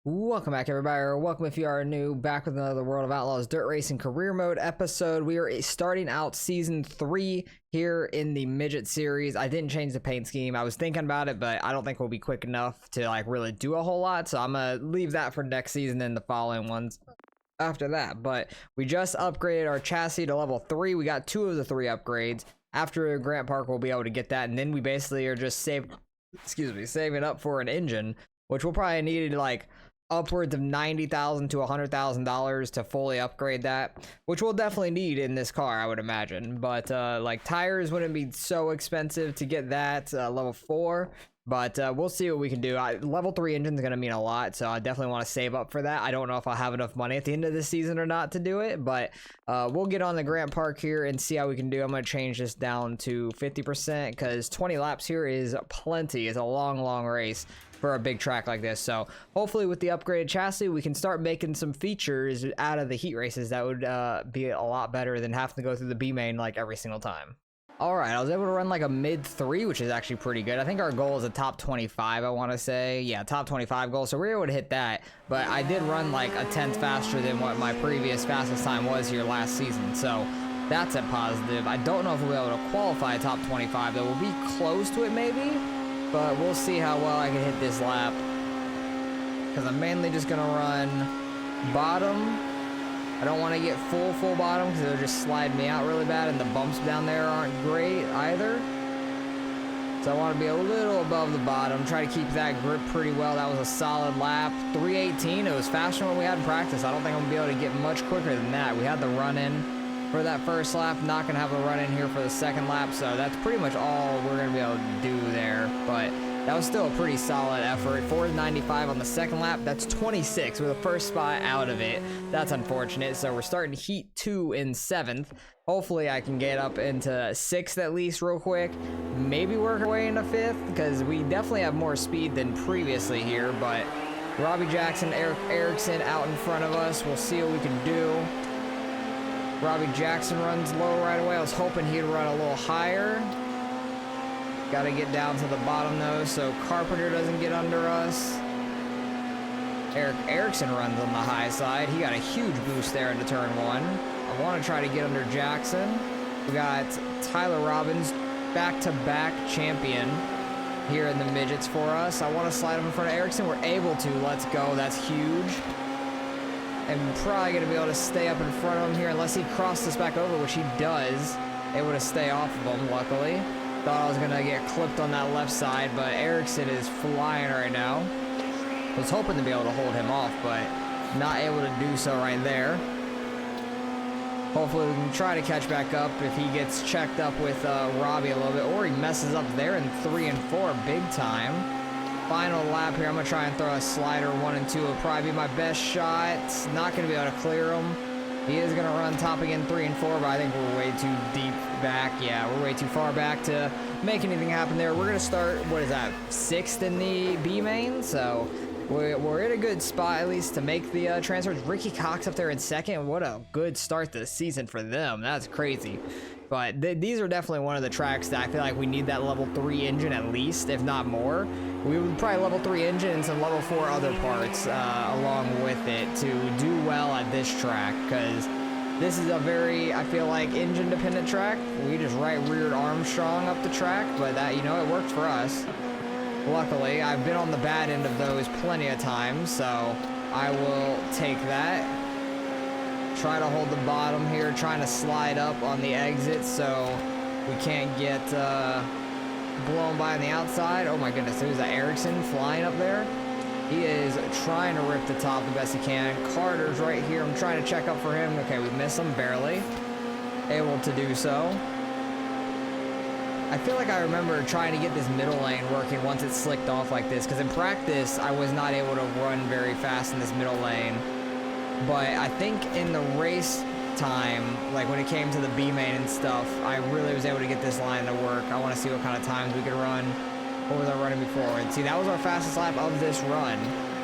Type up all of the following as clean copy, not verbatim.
Welcome back, everybody, or welcome if you are new, back with another World of Outlaws Dirt Racing Career Mode episode. We are starting out Season 3 here in the Midget Series. I didn't change the paint scheme. I was thinking about it, but I don't think we'll be quick enough to like really do a whole lot, so I'm going to leave that for next season and the following ones after that. But we just upgraded our chassis to level 3. We got 2 of the 3 upgrades. After Grant Park, we'll be able to get that, and then we basically are just saving up for an engine, which we'll probably need like upwards of $90,000 to $100,000 to fully upgrade that, which we'll definitely need in this car, I would imagine. But like tires wouldn't be so expensive to get that level 4, but we'll see what we can do. Level 3 engine is going to mean a lot, so I definitely want to save up for that. I don't know if I'll have enough money at the end of the season or not to do it, but we'll get on the Grant Park here and see how we can do. I'm going to change this down to 50% because 20 laps here is plenty. It's a long race for a big track like this. So hopefully with the upgraded chassis, we can start making some features out of the heat races that would be a lot better than having to go through the B main like every single time. All right, I was able to run like a mid 3, which is actually pretty good. I think our goal is a top 25, I want to say. Yeah, top 25 goal, so we were able to hit that. But I did run like a 10th faster than what my previous fastest time was here last season, so that's a positive. I don't know if we'll be able to qualify a top 25, though. We'll be close to it maybe, but we'll see how well I can hit this lap, because I'm mainly just going to run bottom. I don't want to get full bottom because it'll just slide me out really bad, and the bumps down there aren't great either. So I want to be a little above the bottom, try to keep that grip pretty well. That was a solid lap. 3:18, it was faster than what we had in practice. I don't think I'm going to be able to get much quicker than that. We had the run in for that first lap, not going to have a run in here for the second lap, so that's pretty much all we're going to be able to do there. But that was still a pretty solid effort. 4:95 on the second lap. That's 26 with the first spot out of it. That's unfortunate. So we're starting heat 2 in 7th. Hopefully I can get up into 6th at least real quick. Maybe work our way into 5th because we definitely have more speed than previously here. But Robbie Jackson, Eric Erickson out in front of us. We'll see what we can do. Robbie Jackson runs low right away. I was hoping he'd run a little higher. Got to get down to the bottom though, so Carpenter doesn't get under us. Eric Erickson runs on the high side. He got a huge boost there into turn 1. I want to try to get under Jackson. We got Tyler Robbins, back-to-back champion here in the midgets for us. I want to slide him in front of Erickson. We're able to. Let's go. That's huge. And probably going to be able to stay up in front of him here unless he crosses us back over, which he does. Able to stay off of him, luckily. Thought I was going to get clipped on that left side, but Erickson is flying right now. Was hoping to be able to hold him off, but not able to do so right there. Hopefully we can try to catch back up if he gets checked up with Robbie a little bit, or he messes up there in 3 and 4 big time. Final lap here. I'm going to try and throw a slider 1 and 2. Will probably be my best shot. Not going to be able to clear him. He is going to run top again 3 and 4, but I think we're way too deep back. Yeah, we're way too far back to make anything happen there. We're going to start, what is that, 6th in the B main, so we're in a good spot at least to make the transfers. Ricky Cox up there in 2nd. What a good start to the season for them. That's crazy. But these are definitely one of the tracks that I feel like we need that level 3 engine at least, if not more. We would probably level 3 engine and some level 4 other parts along with it to do well at this track, because this is a very, I feel like, engine dependent track. We just reared Armstrong up the track, but that, you know, it worked for us. Luckily, I've been on the bad end of those plenty of times, so I will take that. Try to hold the bottom here, trying to slide up on the exit so we can't get blown by on the outside. Oh my goodness, there's that Erickson flying up there. He is trying to rip the top the best he can. Carter's right here. I'm trying to check up for him. Okay, we miss him barely. Able to do so. I feel like I remember trying to get this middle lane working once it slicked off like this, because in practice I was not able to run very fast in this middle lane. But I think in the race time, like when it came to the B main and stuff, I really was able to get this line to work. I want to see what kind of times we could run. What was I running before? And see, that was our fastest lap of this run,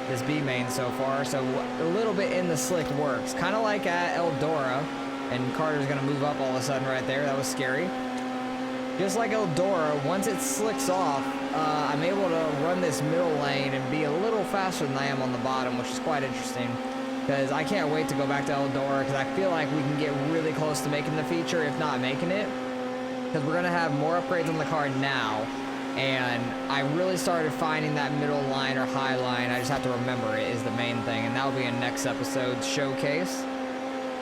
this B main so far. So a little bit in the slick works, kind of like at Eldora. And Carter's gonna move up all of a sudden right there. That was scary. Just like Eldora, once it slicks off, I'm able to run this middle lane and be a little faster than I am on the bottom, which is quite interesting. Because I can't wait to go back to Eldora, because I feel like we can get really close to making the feature, if not making it. Because we're going to have more upgrades on the car now. And I really started finding that middle line or high line. I just have to remember it is the main thing. And that will be in next episode's showcase.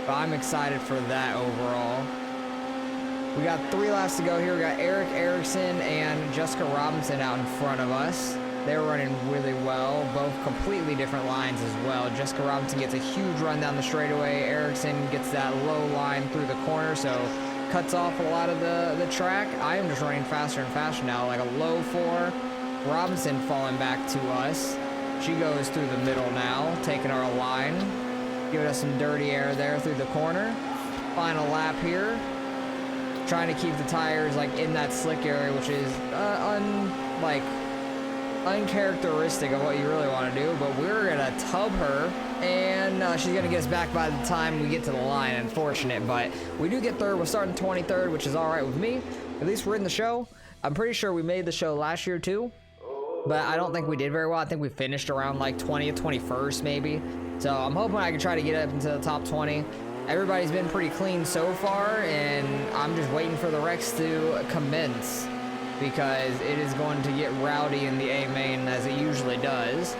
But I'm excited for that overall. We got 3 laps to go here. We got Eric Erickson and Jessica Robinson out in front of us. They're running really well. Both completely different lines as well. Jessica Robinson gets a huge run down the straightaway. Erickson gets that low line through the corner, so cuts off a lot of the track. I am just running faster and faster now, like a low 4. Robinson falling back to us. She goes through the middle now, taking our line. Giving us some dirty air there through the corner. Final lap here. Trying to keep the tires like in that slick area, which is uncharacteristic of what you really want to do, but we're gonna tub her, and she's gonna get us back by the time we get to the line. Unfortunate, but we do get third. We're starting 23rd, which is all right with me. At least we're in the show. I'm pretty sure we made the show last year too, but I don't think we did very well. I think we finished around like 20th, 21st maybe. So I'm hoping I can try to get up into the top 20. Everybody's been pretty clean so far, and I'm just waiting for the wrecks to commence, because it is going to get rowdy in the A main as it usually does.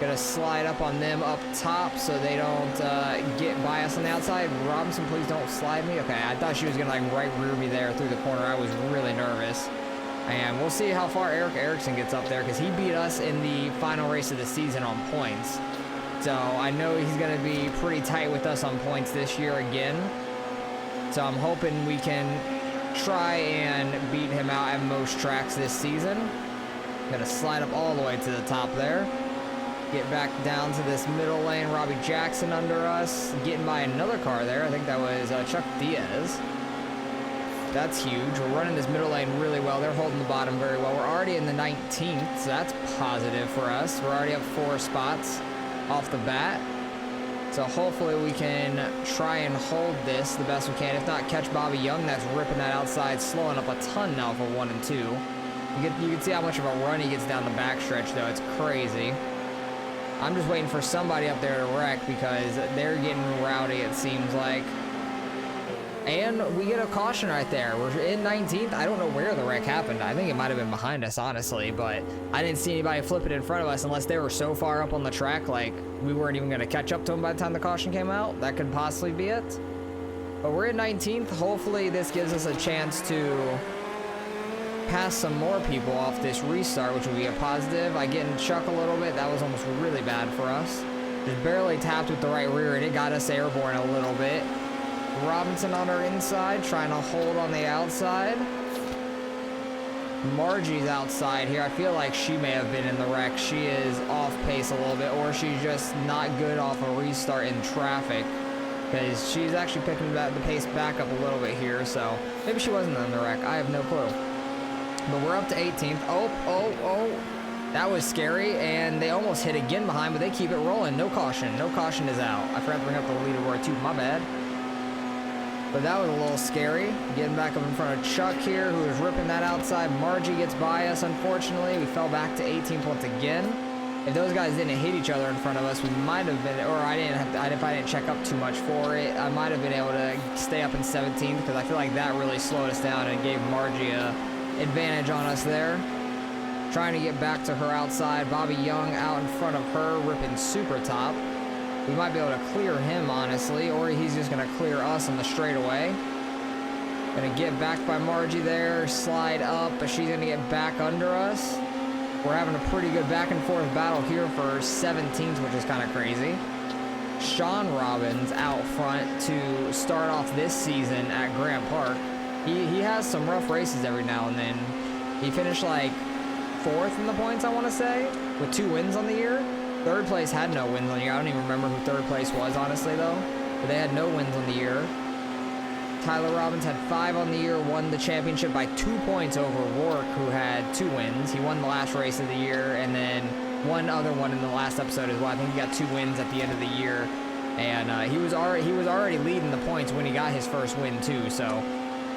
Gonna slide up on them up top so they don't get by us on the outside. Robinson, please don't slide me. Okay, I thought she was gonna like right rear me there through the corner. I was really nervous. And we'll see how far Eric Erickson gets up there, because he beat us in the final race of the season on points. So I know he's going to be pretty tight with us on points this year again. So I'm hoping we can try and beat him out at most tracks this season. Going to slide up all the way to the top there. Get back down to this middle lane. Robbie Jackson under us. Getting by another car there. I think that was Chuck Diaz. That's huge. We're running this middle lane really well. They're holding the bottom very well. We're already in the 19th, so that's positive for us. We're already up 4 spots off the bat, so hopefully we can try and hold this the best we can. If not, catch Bobby Young. That's ripping that outside, slowing up a ton now for 1 and 2. You can see how much of a run he gets down the backstretch, though. It's crazy. I'm just waiting for somebody up there to wreck, because they're getting rowdy, it seems like. And we get a caution right there. We're in 19th. I don't know where the wreck happened. I think it might have been behind us, honestly, but I didn't see anybody flip it in front of us unless they were so far up on the track, like we weren't even going to catch up to them by the time the caution came out. That could possibly be it. But we're in 19th. Hopefully this gives us a chance to pass some more people off this restart, which would be a positive. I get in Chuck a little bit. That was almost really bad for us. Just barely tapped with the right rear, and it got us airborne a little bit. Robinson on her inside, trying to hold on the outside. Margie's outside here. I feel like she may have been in the wreck. She is off pace a little bit, or she's just not good off a restart in traffic, because she's actually picking the pace back up a little bit here, so maybe she wasn't in the wreck. I have no clue. But we're up to 18th. Oh. That was scary, and they almost hit again behind, but they keep it rolling. No caution. No caution is out. I forgot to bring up the leaderboard too. My bad. But that was a little scary. Getting back up in front of Chuck here, who is ripping that outside. Margie gets by us, unfortunately. We fell back to 18th once again. If those guys didn't hit each other in front of us, we might have been, or if I didn't check up too much for it, I might have been able to stay up in 17th, because I feel like that really slowed us down and gave Margie a advantage on us there. Trying to get back to her outside. Bobby Young out in front of her, ripping super top. We might be able to clear him, honestly, or he's just going to clear us on the straightaway. Going to get back by Margie there, slide up, but she's going to get back under us. We're having a pretty good back and forth battle here for 17th, which is kind of crazy. Sean Robbins out front to start off this season at Grant Park. He has some rough races every now and then. He finished like 4th in the points, I want to say, with 2 wins on the year. 3rd place had no wins on the year. I don't even remember who 3rd place was, honestly, though. But they had no wins on the year. Tyler Robbins had 5 on the year, won the championship by 2 points over Rourke, who had 2 wins. He won the last race of the year, and then one other one in the last episode as well. I think he got 2 wins at the end of the year. And he was already leading the points when he got his first win, too. So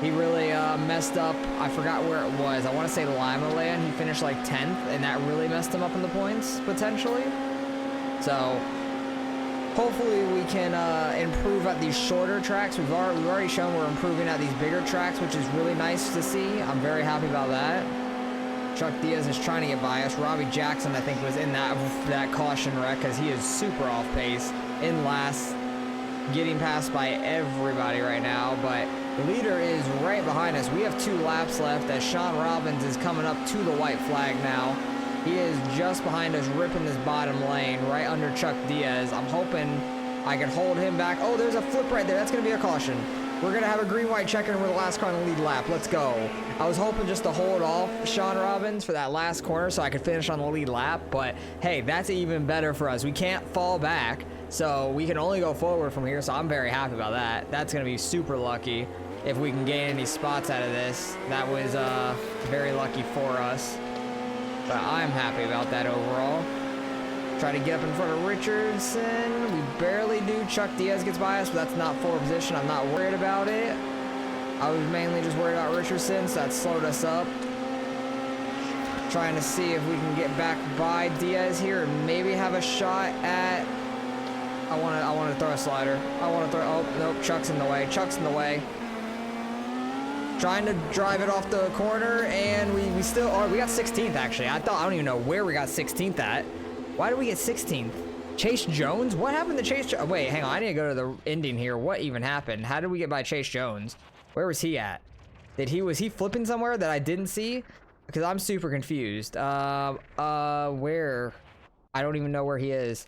He really messed up. I forgot where it was. I want to say Lima Land. He finished like 10th, and that really messed him up in the points, potentially. So hopefully we can improve at these shorter tracks. We've already shown we're improving at these bigger tracks, which is really nice to see. I'm very happy about that. Chuck Diaz is trying to get by us. Robbie Jackson, I think, was in that caution wreck because he is super off pace in last, getting passed by everybody right now. But the leader is right behind us. We have 2 laps left as Sean Robbins is coming up to the white flag now. He is just behind us, ripping this bottom lane right under Chuck Diaz. I'm hoping I can hold him back. Oh, there's a flip right there. That's going to be a caution. We're going to have a green-white checker and we're the last car in the lead lap. Let's go. I was hoping just to hold off Sean Robbins for that last corner so I could finish on the lead lap. But, hey, that's even better for us. We can't fall back, so we can only go forward from here. So I'm very happy about that. That's going to be super lucky if we can gain any spots out of this. That was very lucky for us. But I'm happy about that overall. Try to get up in front of Richardson. We barely do. Chuck Diaz gets by us, but that's not forward position. I'm not worried about it. I was mainly just worried about Richardson, so that slowed us up. Trying to see if we can get back by Diaz here and maybe have a shot at... I want to throw a slider. I want to throw... Oh, nope. Chuck's in the way. Chuck's in the way. Trying to drive it off the corner, and we still are. We got 16th, actually. I don't even know where we got 16th at. Why did we get 16th? Chase Jones? What happened to Chase Jones? Wait, hang on. I need to go to the ending here. What even happened? How did we get by Chase Jones? Where was he at? Was he flipping somewhere that I didn't see? Because I'm super confused. Where? I don't even know where he is.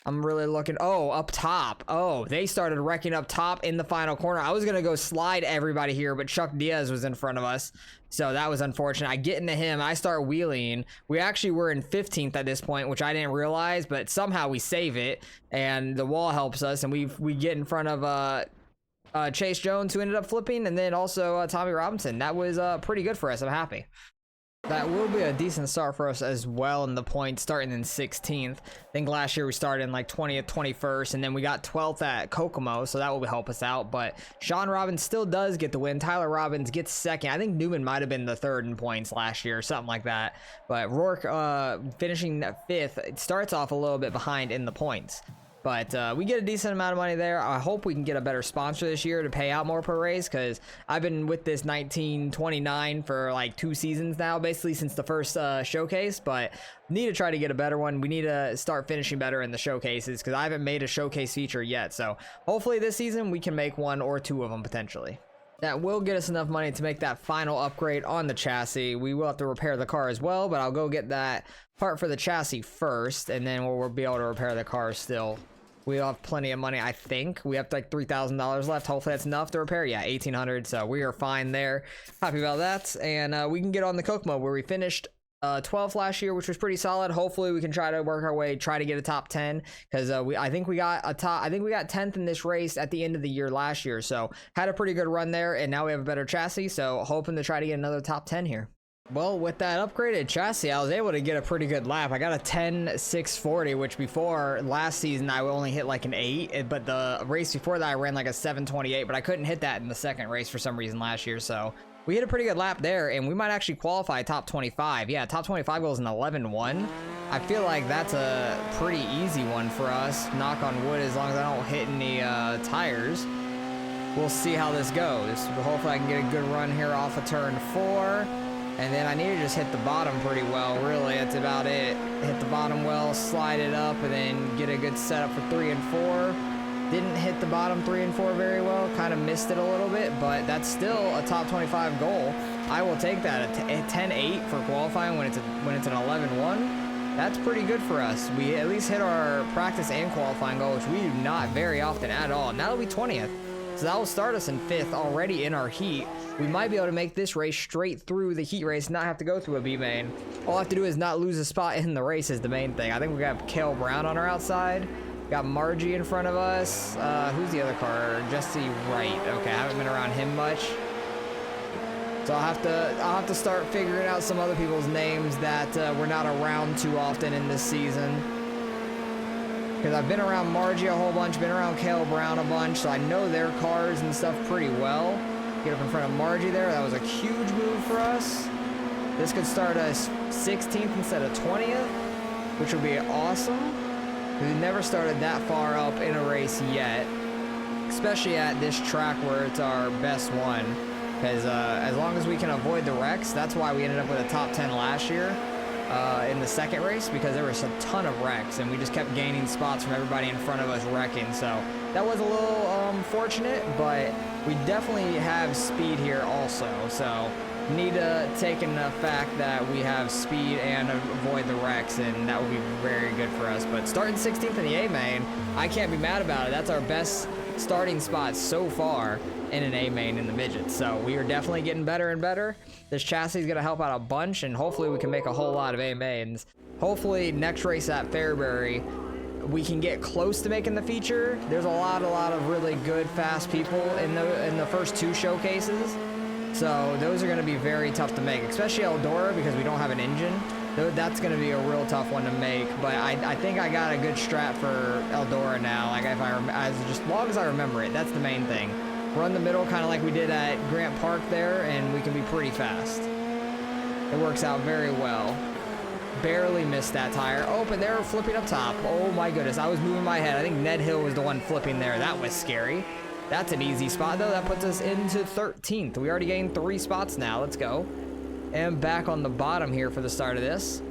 I'm really looking. Oh, up top. Oh, they started wrecking up top in the final corner. I was going to go slide everybody here, but Chuck Diaz was in front of us. So that was unfortunate. I get into him. I start wheeling. We actually were in 15th at this point, which I didn't realize, but somehow we save it. And the wall helps us. And we get in front of Chase Jones, who ended up flipping. And then also Tommy Robinson. That was pretty good for us. I'm happy. That will be a decent start for us as well in the points, starting in 16th. I think last year we started in like 20th, 21st, and then we got 12th at Kokomo, so that will help us out. But Sean Robbins still does get the win. Tyler Robbins gets second. I think Newman might have been the third in points last year, something like that. But Rourke finishing 5th, it starts off a little bit behind in the points. But we get a decent amount of money there. I hope we can get a better sponsor this year to pay out more per race, because I've been with this 1929 for like 2 seasons now, basically since the first showcase. But need to try to get a better one. We need to start finishing better in the showcases, because I haven't made a showcase feature yet. So hopefully this season we can make 1 or 2 of them potentially. That will get us enough money to make that final upgrade on the chassis. We will have to repair the car as well, but I'll go get that part for the chassis first, and then we'll be able to repair the car still. We'll have plenty of money, I think. We have like $3,000 left. Hopefully that's enough to repair. Yeah, $1,800, so we are fine there. Happy about that. And we can get on the Kokomo, where we finished 12th last year, which was pretty solid. Hopefully we can try to work our way, try to get a top 10, because I think we got 10th in this race at the end of the year last year, so had a pretty good run there, and now we have a better chassis, so hoping to try to get another top 10 here. Well, with that upgraded chassis, I was able to get a pretty good lap. I got a 10.640, which before last season I only hit like an 8, but the race before that I ran like a 7.28, but I couldn't hit that in the second race for some reason last year, so we hit a pretty good lap there, and we might actually qualify top 25. Yeah, top 25 goes in 11.1. I feel like that's a pretty easy one for us, knock on wood, as long as I don't hit any tires. We'll see how this goes. But hopefully I can get a good run here off of turn 4. And then I need to just hit the bottom pretty well, really. That's about it. Hit the bottom well, slide it up, and then get a good setup for 3 and 4. Didn't hit the bottom 3 and 4 very well. Kind of missed it a little bit, but that's still a top 25 goal. I will take that. A 10.8 for qualifying when it's an 11.1. That's pretty good for us. We at least hit our practice and qualifying goal, which we do not very often at all. Now that'll be 20th. So that will start us in 5th already in our heat. We might be able to make this race straight through the heat race, not have to go through a B main. All I have to do is not lose a spot in the race is the main thing. I think we got Kale Brown on our outside. Got Margie in front of us. Who's the other car? Jesse Wright. Okay, I haven't been around him much. So I'll have to start figuring out some other people's names that we're not around too often in this season. because I've been around Margie a whole bunch, been around Kale Brown a bunch, so I know their cars and stuff pretty well. Get up in front of Margie there. That was a huge move for us. This could start us 16th instead of 20th, which would be awesome. We've never started that far up in a race yet, especially at this track where it's our best one. Because as long as we can avoid the wrecks, that's why we ended up with a top 10 last year in the second race, because there was a ton of wrecks and we just kept gaining spots from everybody in front of us wrecking. So that was a little fortunate, but we definitely have speed here also. So need to take in the fact that we have speed and avoid the wrecks, and that would be very good for us. But starting 16th in the A main, I can't be mad about it. That's our best starting spot so far in an A main in the midgets. So we are definitely getting better and better. This chassis is going to help out a bunch, and hopefully we can make a whole lot of A mains. Hopefully next race at Fairbury we can get close to making the feature. There's a lot of really good fast people in the first two showcases. So those are going to be very tough to make, especially Eldora, because we don't have an engine. That's going to be a real tough one to make. But I think I got a good strat for Eldora now. Like as long as I remember it, that's the main thing. Run the middle, kind of like we did at Grant Park there, and we can be pretty fast. It works out very well. Barely missed that tire. Oh, but they're flipping up top. Oh my goodness, I was moving my head. I think Ned Hill was the one flipping there. That was scary. That's an easy spot, though. That puts us into 13th. We already gained 3 spots now. Let's go. And back on the bottom here for the start of this.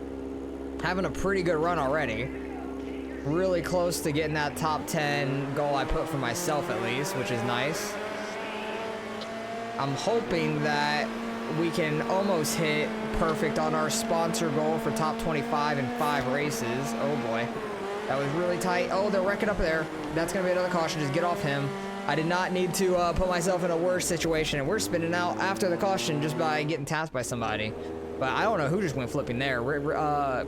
Having a pretty good run already. Really close to getting that top 10 goal I put for myself, at least, which is nice. I'm hoping that we can almost hit perfect on our sponsor goal for top 25 in 5 races. Oh, boy. That was really tight. Oh, they're wrecking up there. That's going to be another caution. Just get off him. I did not need to put myself in a worse situation, and we're spinning out after the caution just by getting tapped by somebody. But I don't know who just went flipping there.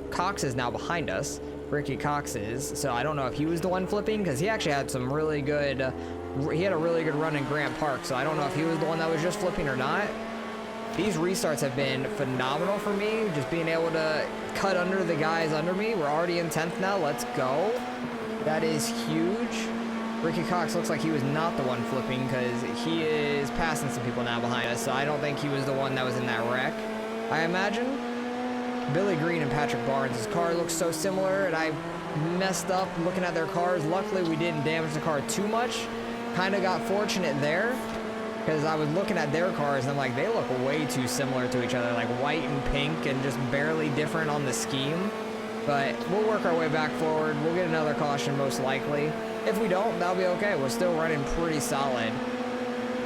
Cox is now behind us. Ricky Cox is. So I don't know if he was the one flipping, because he actually had some really good... he had a really good run in Grant Park, so I don't know if he was the one that was just flipping or not. These restarts have been phenomenal for me, just being able to cut under the guys under me. We're already in 10th now. Let's go. That is huge. Ricky Cox looks like he was not the one flipping, because he is passing some people now behind us, so I don't think he was the one that was in that wreck, I imagine. Billy Green and Patrick Barnes, his car looks so similar, and I messed up looking at their cars. Luckily, we didn't damage the car too much. Kind of got fortunate there, because I was looking at their cars, and I'm like, they look way too similar to each other, like white and pink, and just barely different on the scheme. But we'll work our way back forward. We'll get another caution most likely. If we don't, that'll be okay. We're still running pretty solid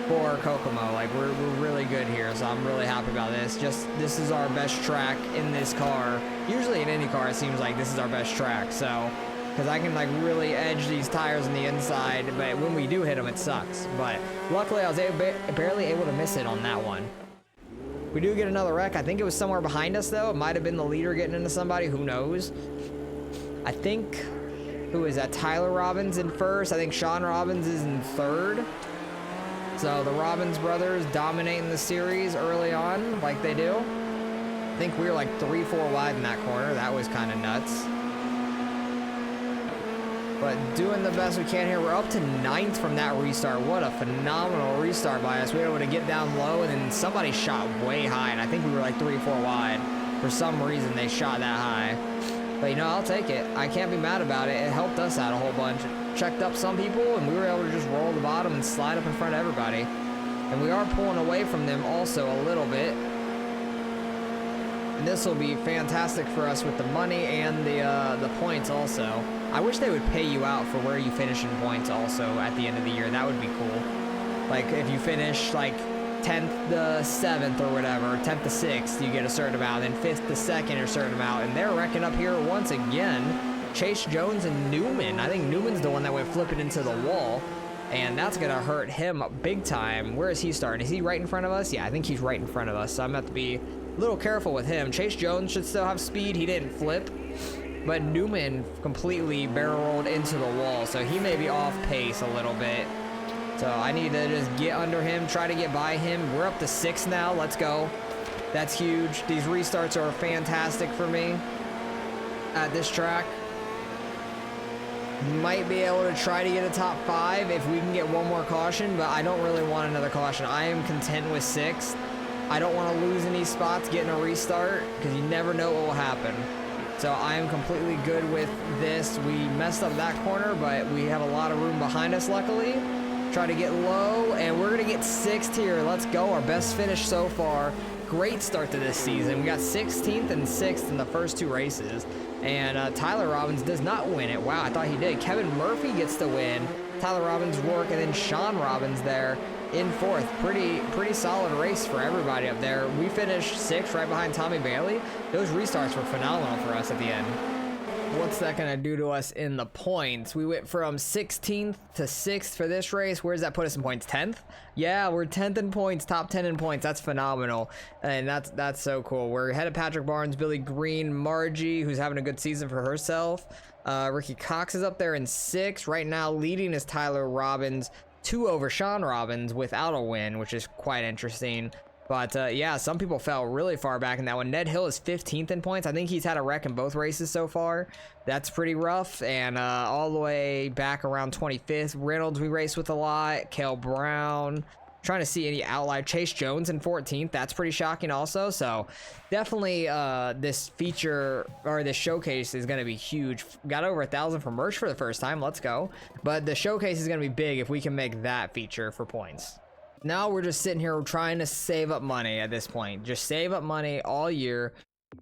for Kokomo. Like, we're really good here, so I'm really happy about this. This is our best track in this car. Usually in any car, it seems like this is our best track, so... because I can, like, really edge these tires on the inside, but when we do hit them, it sucks. But luckily, I was barely able to miss it on that one. We do get another wreck. I think it was somewhere behind us, though. It might have been the leader getting into somebody. Who knows? I think... who is that? Tyler Robbins in first. I think Sean Robbins is in third. So the Robbins brothers dominating the series early on, like they do. I think we were like 3-4 wide in that corner. That was kind of nuts. But doing the best we can here. We're up to 9th from that restart. What a phenomenal restart by us. We were able to get down low, and then somebody shot way high, and I think we were like 3-4 wide. For some reason, they shot that high. But, you know, I'll take it. I can't be mad about it. It helped us out a whole bunch. It checked up some people, and we were able to just roll the bottom and slide up in front of everybody. And we are pulling away from them also a little bit. And this will be fantastic for us with the money and the points also. I wish they would pay you out for where you finish in points also at the end of the year. That would be cool. Like, if you finish, like, 10th to 7th or whatever, 10th to 6th, you get a certain amount, and 5th to 2nd a certain amount, and they're wrecking up here once again. Chase Jones and Newman. I think Newman's the one that went flipping into the wall, and that's going to hurt him big time. Where is he starting? Is he right in front of us? Yeah, I think he's right in front of us, so I'm going to have to be a little careful with him. Chase Jones should still have speed. He didn't flip, but Newman completely barrel rolled into the wall, so he may be off pace a little bit. So I need to just get under him, try to get by him. We're up to 6 now. Let's go. That's huge. These restarts are fantastic for me at this track. Might be able to try to get a top 5 if we can get one more caution, but I don't really want another caution. I am content with 6th. I don't want to lose any spots getting a restart because you never know what will happen. So I am completely good with this. We messed up that corner, but we have a lot of room behind us, luckily. Try to get low, and we're going to get 6th here. Let's go. Our best finish so far. Great start to this season. We got 16th and 6th in the first 2 races. And Tyler Robbins does not win it. Wow, I thought he did. Kevin Murphy gets the win. Tyler Robbins, Rourke, and then Sean Robbins there in 4th. Pretty solid race for everybody up there. We finished 6th right behind Tommy Bailey. Those restarts were phenomenal for us at the end. What's that going to do to us in the points? We went from 16th to 6th for this race. Where does that put us in points? 10th? Yeah, we're 10th in points, top 10 in points. That's phenomenal. And that's so cool. We're ahead of Patrick Barnes, Billy Green, Margie, who's having a good season for herself. Ricky Cox is up there in 6th. Right now, leading is Tyler Robbins, 2 over Sean Robbins without a win, which is quite interesting. But yeah, some people fell really far back in that one. Ned Hill is 15th in points. I think he's had a wreck in both races so far. That's pretty rough. And all the way back around 25th, Reynolds we raced with a lot. Cale Brown. Trying to see any outlier. Chase Jones in 14th. That's pretty shocking also. So definitely this feature or this showcase is going to be huge. Got over 1,000 for merch for the first time. Let's go. But the showcase is going to be big if we can make that feature for points. Now we're just sitting here trying to save up money at this point. Just save up money all year.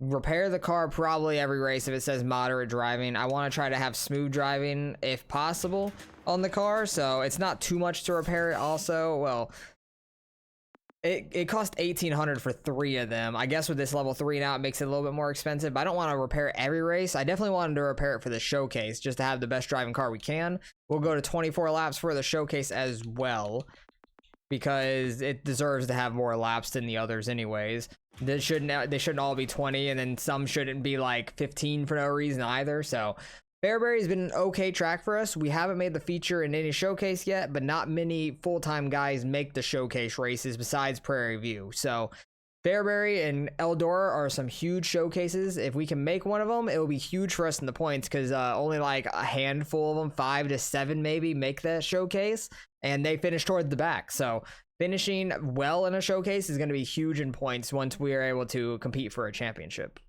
Repair the car probably every race if it says moderate driving. I want to try to have smooth driving if possible on the car, so it's not too much to repair it also. Well, it cost $1,800 for 3 of them. I guess with this level 3 now it makes it a little bit more expensive, but I don't want to repair every race. I definitely wanted to repair it for the showcase just to have the best driving car we can. We'll go to 24 laps for the showcase as well, because it deserves to have more laps than the others anyways. They shouldn't all be 20, and then some shouldn't be like 15 for no reason either. So Fairbury's been an okay track for us. We haven't made the feature in any showcase yet, but not many full-time guys make the showcase races besides Prairie View. So Fairbury and Eldora are some huge showcases. If we can make one of them, it will be huge for us in the points, because only like a handful of them, 5 to 7 maybe, make that showcase, and they finish toward the back. So finishing well in a showcase is going to be huge in points once we are able to compete for a championship.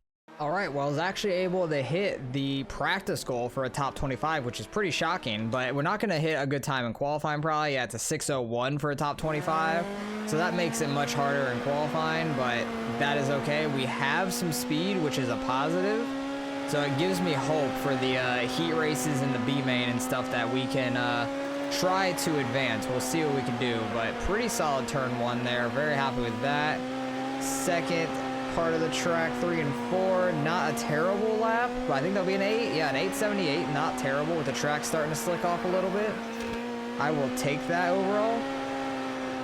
All right, well, I was actually able to hit the practice goal for a top 25, which is pretty shocking, but we're not going to hit a good time in qualifying probably. Yeah, it's a 6:01 for a top 25, so that makes it much harder in qualifying, but that is okay. We have some speed, which is a positive, so it gives me hope for the heat races in the B main and stuff that we can try to advance. We'll see what we can do, but pretty solid turn 1 there. Very happy with that. Second part of the track, 3 and 4, not a terrible lap, but I think there'll be an 8. Yeah, an 8:78, not terrible, with the track starting to slick off a little bit. I will take that overall,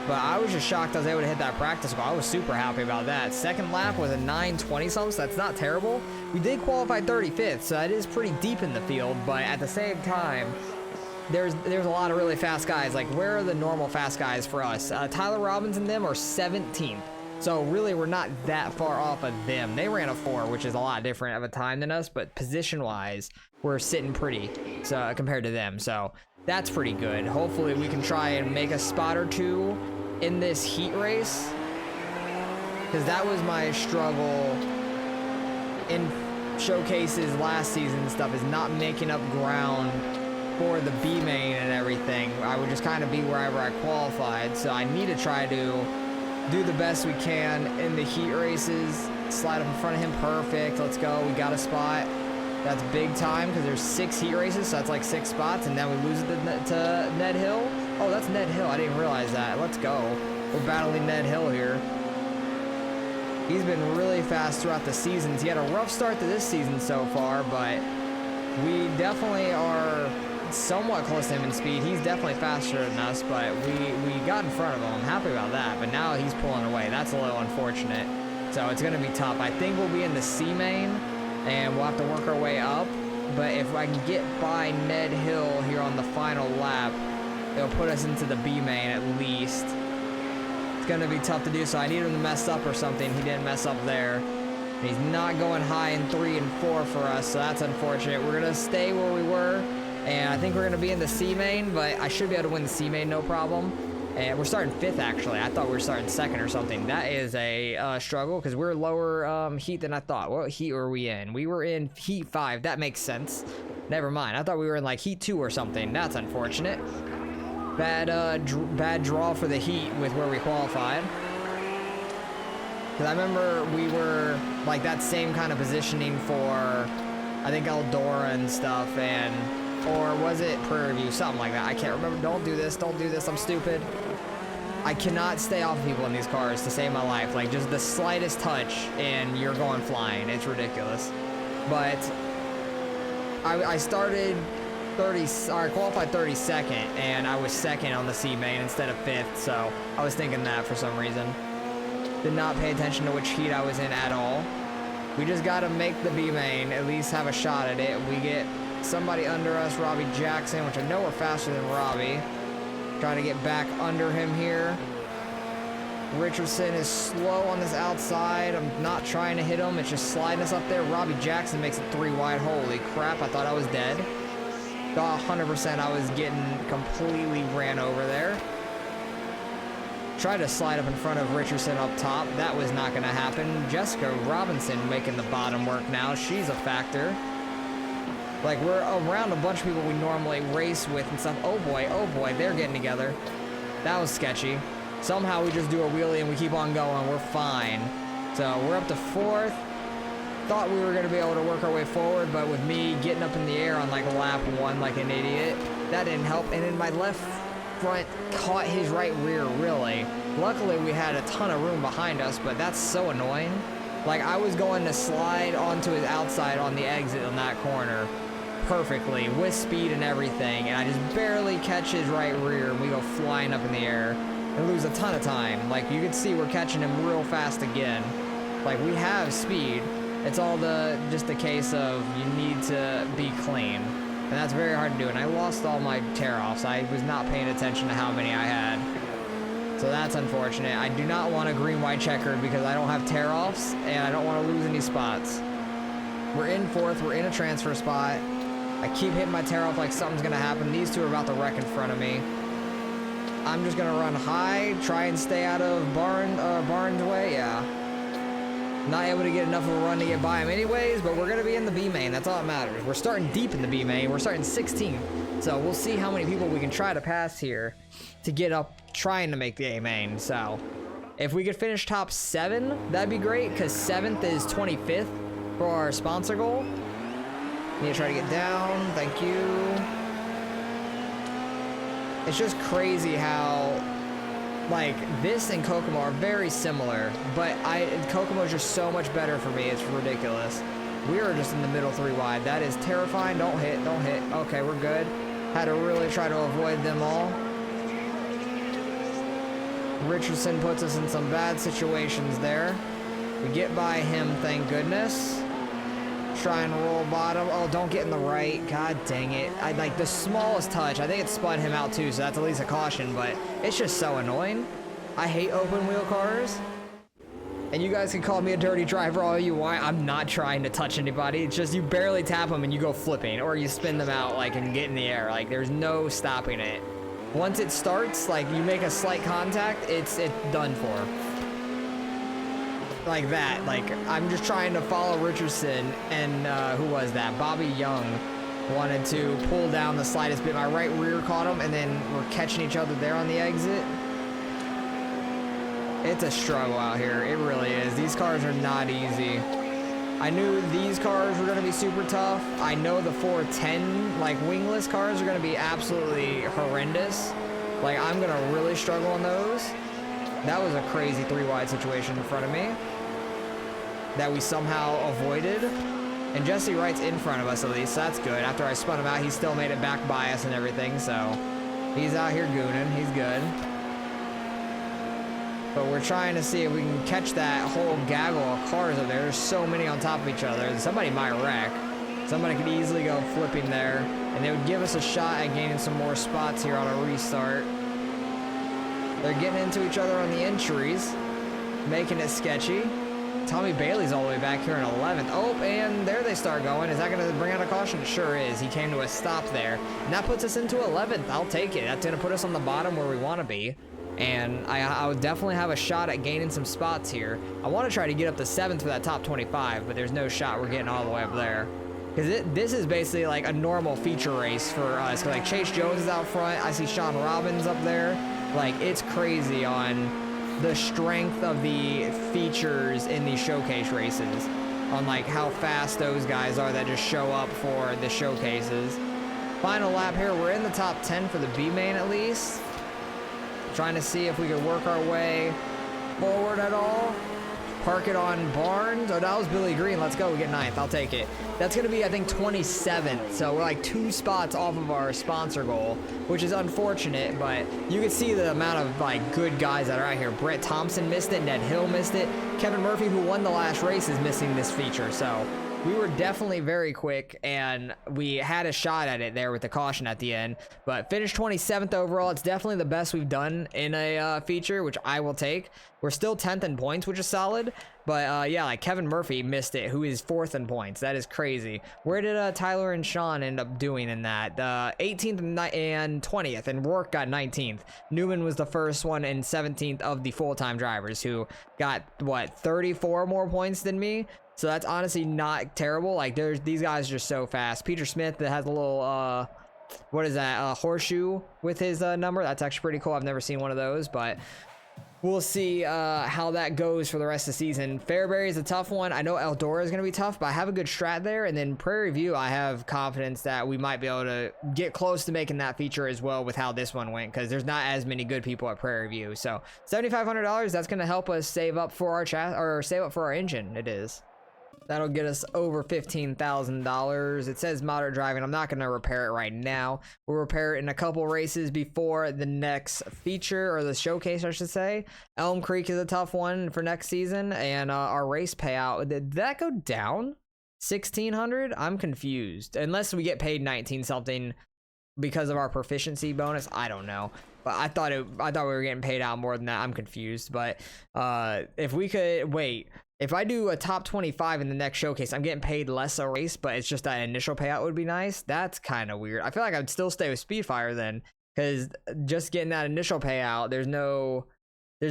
but I was just shocked I was able to hit that practice goal. I was super happy about that. Second lap was a 9:20 something, so that's not terrible. We did qualify 35th, so that is pretty deep in the field, but at the same time, there's a lot of really fast guys. Like, where are the normal fast guys for us? Tyler Robbins and them are 17th. So really, we're not that far off of them. They ran a 4, which is a lot different of a time than us, but position-wise, we're sitting pretty compared to them. So that's pretty good. Hopefully, we can try and make a spot or 2 in this heat race, because that was my struggle in showcases last season and stuff, is not making up ground for the B main and everything. I would just kind of be wherever I qualified. So I need to try to do the best we can in the heat races. Slide up in front of him. Perfect. Let's go. We got a spot. That's big time, because there's 6 heat races, so that's like 6 spots, and then we lose it to Ned Hill. Oh, that's Ned Hill. I didn't realize that. Let's go. We're battling Ned Hill here. He's been really fast throughout the seasons. He had a rough start to this season so far, but we definitely are somewhat close to him in speed. He's definitely faster than us, but we got in front of him. I'm happy about that, but now he's pulling away. That's a little unfortunate. So it's going to be tough. I think we'll be in the C main, and we'll have to work our way up. But if I can get by Ned Hill here on the final lap, it'll put us into the B main at least. It's going to be tough to do, so I need him to mess up or something. He didn't mess up there. He's not going high in 3 and 4 for us, so that's unfortunate. We're going to stay where we were And I think we're going to be in the C main, but I should be able to win the C main no problem. And we're starting 5th, actually. I thought we were starting 2nd or something. That is a struggle, because we're lower heat than I thought. What heat were we in? We were in heat 5. That makes sense. Never mind. I thought we were in, like, heat 2 or something. That's unfortunate. Bad draw for the heat with where we qualified. Because I remember we were, like, that same kind of positioning for, I think, Eldora and stuff, and... Or was it Prairie View? Something like that. I can't remember. Don't do this. Don't do this. I'm stupid. I cannot stay off people in these cars to save my life. Like, just the slightest touch and you're going flying. It's ridiculous. But I started 30, or I qualified 32nd, and I was 2nd on the C main instead of 5th, so I was thinking that for some reason. Did not pay attention to which heat I was in at all. We just got to make the B main, at least have a shot at it. We get somebody under us, Robbie Jackson, which I know we're faster than Robbie. Trying to get back under him here. Richardson is slow on this outside. I'm not trying to hit him. It's just sliding us up there. Robbie Jackson makes it 3 wide. Holy crap, I thought I was dead. Thought 100% I was getting completely ran over there. Tried to slide up in front of Richardson up top. That was not going to happen. Jessica Robinson making the bottom work now. She's a factor. Like, we're around a bunch of people we normally race with and stuff. Oh boy, they're getting together. That was sketchy. Somehow we just do a wheelie and we keep on going. We're fine. So we're up to 4th. Thought we were going to be able to work our way forward, but with me getting up in the air on like lap 1 like an idiot, that didn't help. And then my left front caught his right rear, really. Luckily, we had a ton of room behind us, but that's so annoying. Like, I was going to slide onto his outside on the exit on that corner perfectly, with speed and everything, and I just barely catch his right rear, and we go flying up in the air and lose a ton of time. Like, you can see we're catching him real fast again. Like, we have speed. It's all just the case of you need to be clean. And that's very hard to do, and I lost all my tear-offs. I was not paying attention to how many I had. So that's unfortunate. I do not want a green-white checkered because I don't have tear-offs, and I don't want to lose any spots. We're in 4th. We're in a transfer spot. I keep hitting my tear-off like something's going to happen. These two are about to wreck in front of me. I'm just going to run high, try and stay out of Barnes' way. Yeah. Not able to get enough of a run to get by him anyways, but we're going to be in the B main. That's all that matters. We're starting deep in the B main. We're starting 16th. So we'll see how many people we can try to pass here to get up trying to make the A main. So if we could finish top 7, that'd be great, because 7th is 25th for our sponsor goal. Need to try to get down. Thank you. It's just crazy how, like, this and Kokomo are very similar, but Kokomo is just so much better for me. It's ridiculous. We are just in the middle 3 wide. That is terrifying. Don't hit. Don't hit. Okay, we're good. Had to really try to avoid them all. Richardson puts us in some bad situations there. We get by him, thank goodness. Try and roll bottom. Oh, don't get in the right. God dang it. I like the smallest touch. I think it spun him out too, so that's at least a caution, but it's just so annoying. I hate open wheel cars. And you guys can call me a dirty driver all you want. I'm not trying to touch anybody. It's just you barely tap them and you go flipping, or you spin them out like and get in the air. Like, there's no stopping it. Once it starts, like, you make a slight contact, it's done for. Like that. Like, I'm just trying to follow Richardson, and who was that? Bobby Young wanted to pull down the slightest bit. My right rear caught him, and then we're catching each other there on the exit. It's a struggle out here. It really is. These cars are not easy. I knew these cars were going to be super tough. I know the 410, like, wingless cars are going to be absolutely horrendous. Like, I'm going to really struggle on those. That was a crazy 3 wide situation in front of me that we somehow avoided. And Jesse Wright's in front of us at least, so that's good. After I spun him out, he still made it back by us and everything, so he's out here gooning. He's good. But we're trying to see if we can catch that whole gaggle of cars up there. There's so many on top of each other. Somebody might wreck. Somebody could easily go flipping there, and they would give us a shot at gaining some more spots here on a restart. They're getting into each other on the entries, making it sketchy. Tommy Bailey's all the way back here in 11th. Oh, and there they start going. Is that going to bring out a caution? It sure is. He came to a stop there. And that puts us into 11th. I'll take it. That's going to put us on the bottom where we want to be. And I would definitely have a shot at gaining some spots here. I want to try to get up to 7th for that top 25, but there's no shot we're getting all the way up there. Because this is basically like a normal feature race for us. Like Chase Jones is out front. I see Sean Robbins up there. Like, it's crazy on the strength of the features in these showcase races, on like how fast those guys are that just show up for the showcases. Final lap here, we're in the top 10 for the B main at least. Trying to see if we could work our way forward at all. Park it on Barnes. Oh, that was Billy Green. Let's go. We get 9th. I'll take it. That's going to be, I think, 27th. So we're like 2 spots off of our sponsor goal, which is unfortunate, but you can see the amount of like good guys that are out here. Brett Thompson missed it. Ned Hill missed it. Kevin Murphy, who won the last race, is missing this feature. So we were definitely very quick, and we had a shot at it there with the caution at the end, but finished 27th overall. It's definitely the best we've done in a feature, which I will take. We're still 10th in points, which is solid, but yeah, like Kevin Murphy missed it, who is 4th in points. That is crazy. Where did Tyler and Sean end up doing in that? 18th and 20th, and Rourke got 19th. Newman was the first one and 17th of the full-time drivers, who got, what, 34 more points than me? So that's honestly not terrible. Like, these guys are just so fast. Peter Smith that has a little, what is that, horseshoe with his number. That's actually pretty cool. I've never seen one of those, but we'll see how that goes for the rest of the season. Fairbury is a tough one. I know Eldora is going to be tough, but I have a good strat there. And then Prairie View, I have confidence that we might be able to get close to making that feature as well with how this one went, because there's not as many good people at Prairie View. So $7,500, that's going to help us save up for our save up for our engine. It is. That'll get us over $15,000. It says moderate driving. I'm not going to repair it right now. We'll repair it in a couple races before the next feature, or the showcase, I should say. Elm Creek is a tough one for next season. And our race payout, did that go down? 1,600? I'm confused. Unless we get paid 19 something because of our proficiency bonus. I don't know. But I thought we were getting paid out more than that. I'm confused. But if we could wait. If I do a top 25 in the next showcase, I'm getting paid less a race, but it's just that initial payout would be nice. That's kind of weird. I feel like I'd still stay with Speedfire then, because just getting that initial payout, there's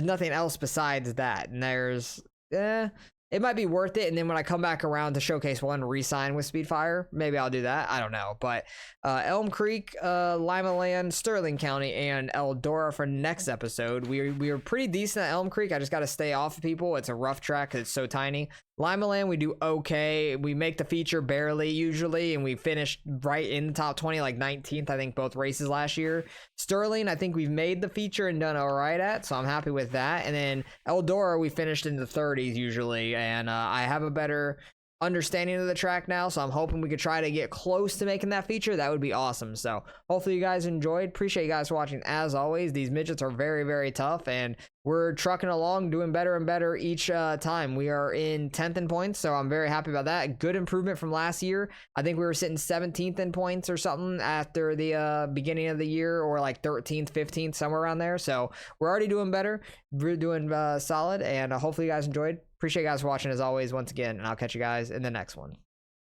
nothing else besides that. And it might be worth it. And then when I come back around to showcase 1, re-sign with Speedfire, maybe I'll do that. I don't know. But Elm Creek, Lima Land, Sterling County, and Eldora for next episode. We were pretty decent at Elm Creek. I just got to stay off of people. It's a rough track because it's so tiny. Lima Land, we do okay. We make the feature barely usually, and we finished right in the top 20, like 19th, I think, both races last year. Sterling, I think we've made the feature and done all right at, so I'm happy with that. And then Eldora, we finished in the 30s usually, and I have a better understanding of the track now, so I'm hoping we could try to get close to making that feature. That would be awesome. So hopefully you guys enjoyed. Appreciate you guys watching. As always, these midgets are very, very tough, and we're trucking along, doing better and better each time. We are in 10th in points, so I'm very happy about that. Good improvement from last year. I think we were sitting 17th in points or something after the beginning of the year, or like 13th, 15th, somewhere around there. So we're already doing better. We're doing solid, and hopefully you guys enjoyed. Appreciate you guys watching as always once again, and I'll catch you guys in the next one.